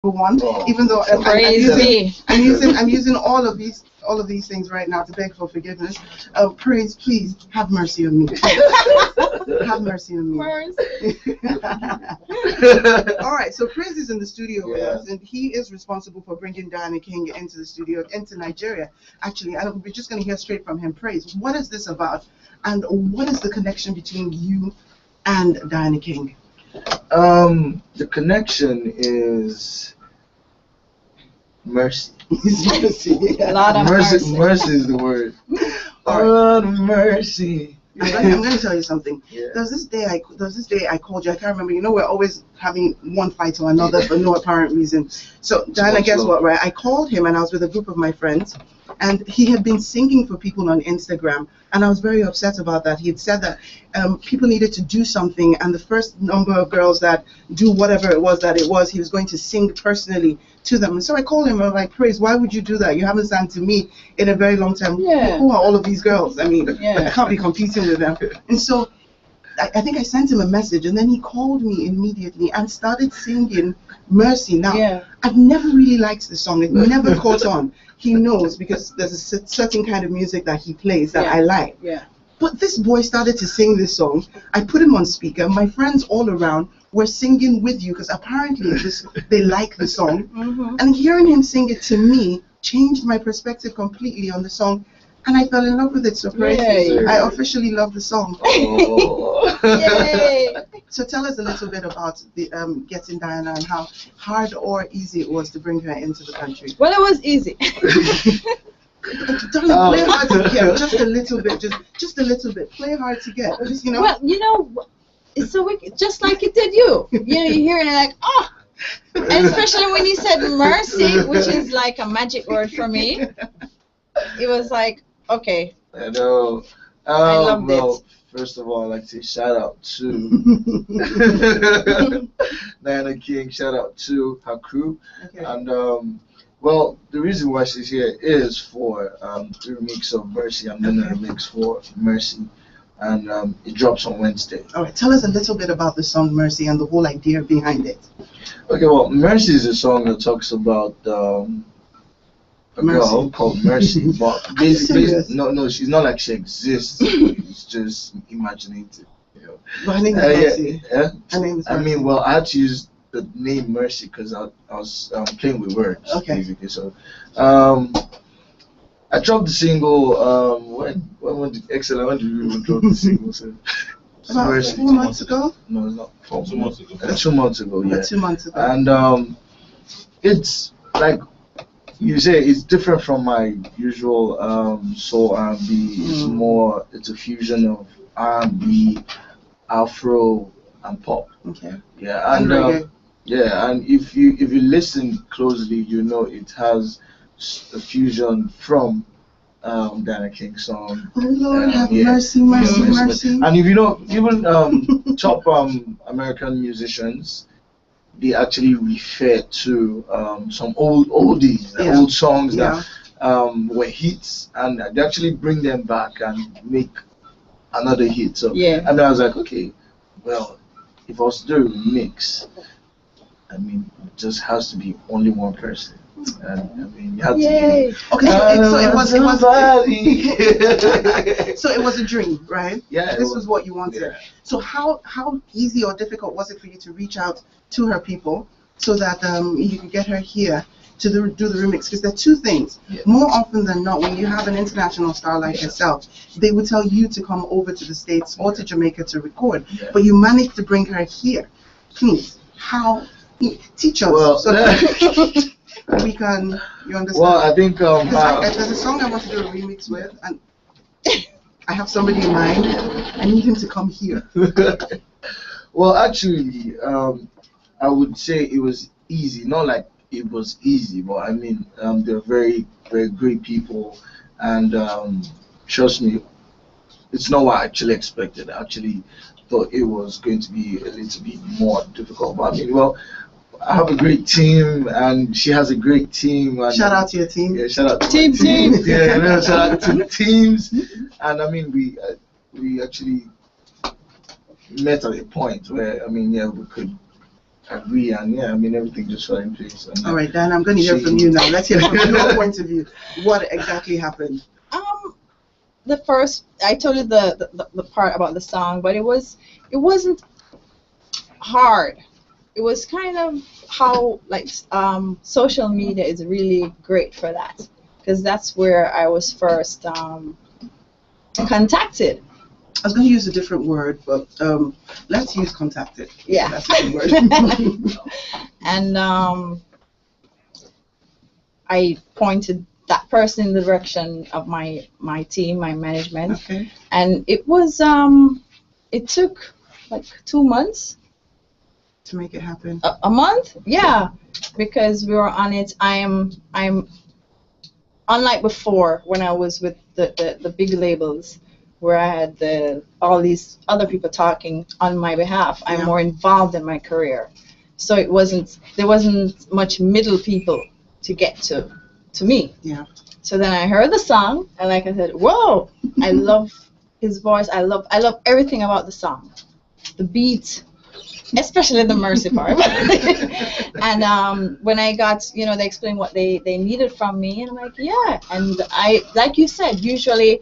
one, even though I'm using all of these things right now to beg for forgiveness. Praise, please have mercy on me. Have mercy on me. All right, so Praise is in the studio with us, and he is responsible for bringing Diana King into the studio, into Nigeria. Actually, we're just going to hear straight from him. Praise, what is this about, and what is the connection between you and Diana King? The connection is mercy. A lot of mercy. Mercy is the word. A lot of mercy. I'm going to tell you something. Yeah. There's this day I called you. I can't remember. You know, we're always having one fight or another for no apparent reason. So, Diana, guess what, right? I called him and I was with a group of my friends, and he had been singing for people on Instagram, and I was very upset about that. He had said that people needed to do something, and the first number of girls that do whatever it was, he was going to sing personally to them. And so I called him and I was like, Praise, why would you do that? You haven't sang to me in a very long time. Yeah. Who are all of these girls? I mean, I can't be competing with them. And so I think I sent him a message, and then he called me immediately and started singing Mercy. Now, I've never really liked the song. It never caught on. He knows, because there's a certain kind of music that he plays that I like. Yeah. But this boy started to sing this song. I put him on speaker. My friends all around were singing with you, because apparently they like the song. Mm-hmm. And hearing him sing it to me changed my perspective completely on the song. And I fell in love with it, so Praise. I officially love the song. Oh. Yay. So tell us a little bit about the getting Diana, and how hard or easy it was to bring her into the country. Well, it was easy. Darling, play hard to get, just a little bit, just a little bit. Play hard to get, just, you know. Well, you know, it's so wicked, just like it did you. You know, you hear it like, oh. And especially when you said mercy, which is like a magic word for me. It was like, okay. I know. I loved it. First of all, I'd like to say shout out to Diana King, shout out to her crew. Okay. And well, the reason why she's here is for the remix of Mercy. I'm doing a remix for Mercy, and it drops on Wednesday. All right, tell us a little bit about the song Mercy and the whole idea behind it. Okay, well, Mercy is a song that talks about a girl called Mercy, but basically, no, she's not like she exists. It's just imaginative, you know. But her name is Mercy. Yeah. Her name is Mercy. I mean, well, I had to use the name Mercy because I was playing with words, basically. So, I dropped the single. When did Excellent? When did we even drop the single? So, about Mercy. 4 months ago. No, it's not 2 months ago. 2 months ago, yeah. 2 months ago. And it's like you say, it's different from my usual soul R&B. It's a fusion of R&B, Afro, and pop. Okay. Yeah, and if you listen closely, you know it has a fusion from Diana King's song. Oh Lord, have mercy, mercy, mercy. And if you know, even top American musicians, they actually refer to some oldies, old songs that were hits, and they actually bring them back and make another hit. So and I was like, okay, well, if I was to do a remix, I mean, it just has to be only one person. And I mean, you have to be. Okay, so it was a dream, right? Yeah. This was what you wanted. Yeah. So how easy or difficult was it for you to reach out to her people so that you could get her here to do the remix? Because there are two things. Yeah. More often than not, when you have an international star like yourself, they would tell you to come over to the States or to Jamaica to record. Yeah. But you managed to bring her here. Please, how? Teach us. Well, so that we can, you understand? Well, I think there's a song I want to do a remix with, and I have somebody in mind. I need him to come here. Well, actually, I would say it was easy. Not like it was easy, but I mean, they're very, very great people, and trust me, it's not what I actually expected. I actually thought it was going to be a little bit more difficult, but I mean, well, I have a great team, and she has a great team. And shout out to your team. Yeah, shout out to team. Yeah, shout out to the teams. And I mean, we actually met at a point where, I mean, yeah, we could agree, and yeah, I mean everything just fell in place. And All right, Dan, I'm going to hear from you now. Let's hear from your point of view. What exactly happened? The first, I told you the part about the song, but it wasn't hard. It was kind of how like social media is really great for that, because that's where I was first contacted. I was going to use a different word, but let's use contacted. Yeah, that's the word. And I pointed that person in the direction of my team, my management. Okay. And it was it took like 2 months to make it happen. A month, yeah, because we were on it. I'm unlike before when I was with the big labels where I had all these other people talking on my behalf. I'm more involved in my career, so there wasn't much middle people to get to me. Yeah. So then I heard the song, and like I said, whoa! I love his voice. I love everything about the song, the beat, especially the Mercy part. And when I got, they explained what they needed from me, and I'm like, yeah. And I, like you said, usually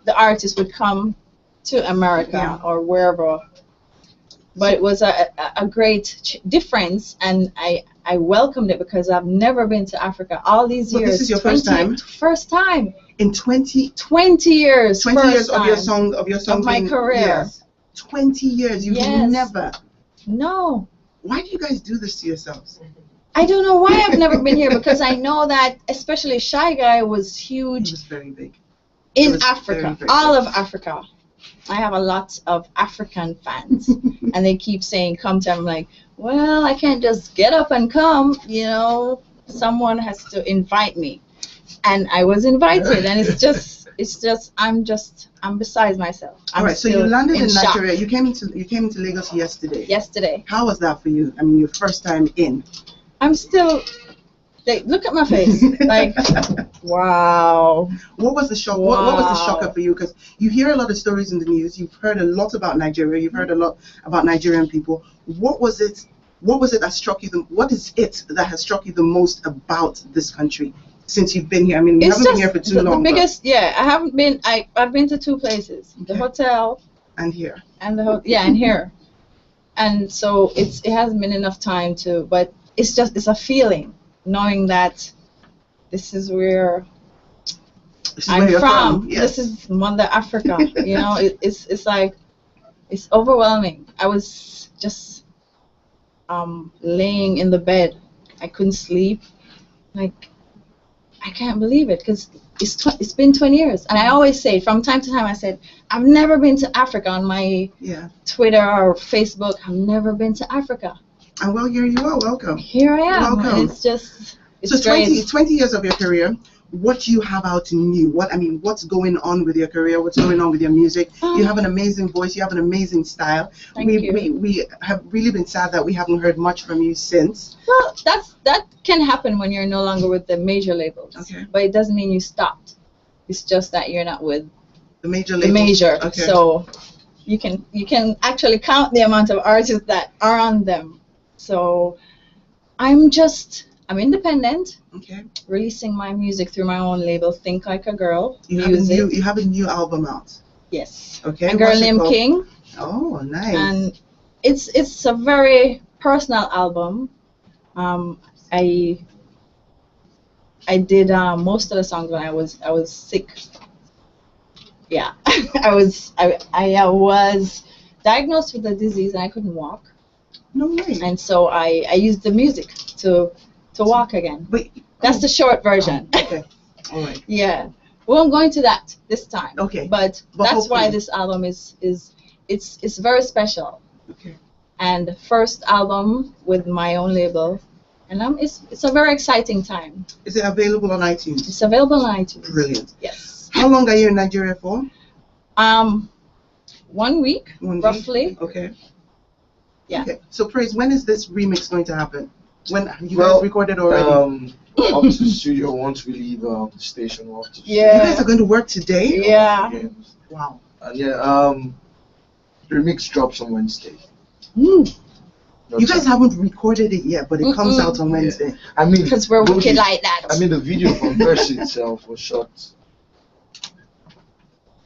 the artist would come to America or wherever. But it was a great difference, and I welcomed it because I've never been to Africa all these years. This is your first time? First time. In 20 years. 20 years of your song of my career. Yes. 20 years. You've never. No. Why do you guys do this to yourselves? I don't know why I've never been here, because I know that especially Shy Guy was huge. It was very big. In Africa, all of Africa. I have a lot of African fans, and they keep saying, come to them. I'm like, well, I can't just get up and come, someone has to invite me. And I was invited, and it's just, I'm beside myself. All right, so you landed in Nigeria. You came into Lagos yesterday. Yesterday. How was that for you? I mean, your first time in. I'm still, look at my face, like, wow. What was the shock? Wow. What was the shocker for you? Because you hear a lot of stories in the news. You've heard a lot about Nigeria. You've heard a lot about Nigerian people. What was it that struck you? What is it that has struck you the most about this country since you've been here? I mean, you haven't been here for too long. The biggest, I haven't been. I've been to 2 places: the hotel and here. And and here. And so it hasn't been enough time to, but it's a feeling, knowing that this is where I'm from. Yes. This is Mother Africa. It's like, it's overwhelming. I was just laying in the bed. I couldn't sleep. Like, I can't believe it, because it's been 20 years. And I always say, from time to time, I said, I've never been to Africa on my Twitter or Facebook. I've never been to Africa. And well, here you are. Welcome. Here I am. Welcome. It's 20 years of your career. What do you have out new? What's going on with your career? What's going on with your music? You have an amazing voice. You have an amazing style. Thank you. We have really been sad that we haven't heard much from you since. Well, that can happen when you're no longer with the major labels. Okay. But it doesn't mean you stopped. It's just that you're not with the major labels. Okay. So you can actually count the amount of artists that are on them. So I'm independent. Okay. Releasing my music through my own label, Think Like a Girl. You have a new album out. Yes. Okay. A Girl Named King. Oh, nice. And it's a very personal album. I did most of the songs when I was sick. Yeah. I was diagnosed with a disease, and I couldn't walk. No way. And so I used the music to walk again. But that's the short version. Okay. All right. Yeah. Well, I'm going to that this time. Okay. But that's why this album is very special. Okay. And first album with my own label, and it's a very exciting time. Is it available on iTunes? It's available on iTunes. Brilliant. Yes. How long are you in Nigeria for? 1 week, roughly. Okay. Yeah. Okay. So, Praise, when is this remix going to happen? When you guys recorded already? Up to the studio once we leave the station. Yeah. You guys are going to work today? Yeah. Wow. And the remix drops on Wednesday. Mm. You guys haven't recorded it yet, but it comes out on Wednesday. Yeah. I mean, because we're wicked like that. I mean, the video from Mercy itself was shot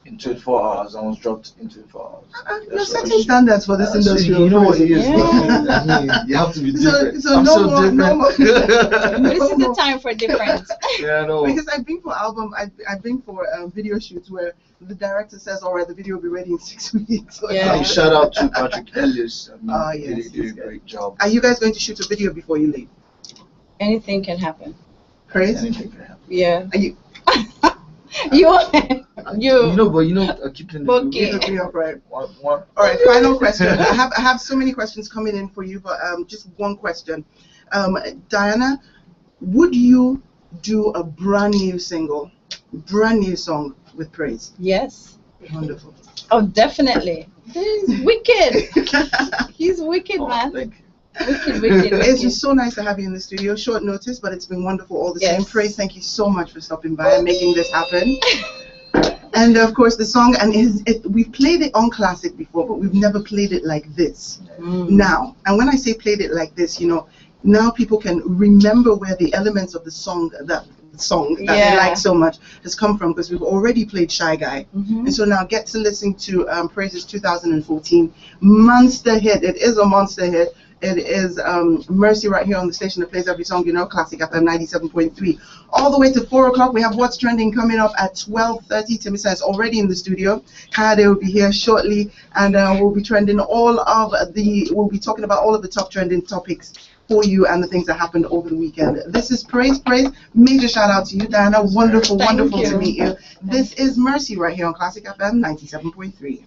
in 24 hours and was dropped in 24 hours. There's certain standards for this industry. So you know what it is. Yeah. I mean, you have to be different. So no more. This is the time for difference. Yeah, no. Because I've been for I've been for video shoots where the director says, all right, the video will be ready in 6 weeks. So Yeah. Shout out to Patrick Ellis. I mean, Yes, he did a great job. Are you guys going to shoot a video before you leave? Anything can happen. Praise? Anything can happen. Yeah. Are you You But keeping the Okay. hook me up, right? one. All right, final question. I have so many questions coming in for you, but just one question. Diana, would you do a brand new single, brand new song with Praise? Yes. Wonderful. Oh, definitely. He's wicked. He's wicked, man. Thank you. Wicked. It's just so nice to have you in the studio. Short notice, but it's been wonderful all the same. Yes. Praise, thank you so much for stopping by and making this happen. And of course, the song, and we've played it on Classic before, but we've never played it like this. Now. And when I say played it like this, now people can remember where the elements of the song that they like so much has come from, because we've already played Shy Guy. And so now get to listen to Praise's 2014 monster hit. It is a monster hit. It is Mercy right here on the station that plays every song, Classic FM 97.3. All the way to 4 o'clock, we have What's Trending coming up at 12:30. Timisa is already in the studio. Kayode will be here shortly, and we'll be trending we'll be talking about all of the top trending topics for you and the things that happened over the weekend. This is Praise. Major shout out to you, Diana. Wonderful Thank to you. meet you. This is Mercy right here on Classic FM 97.3.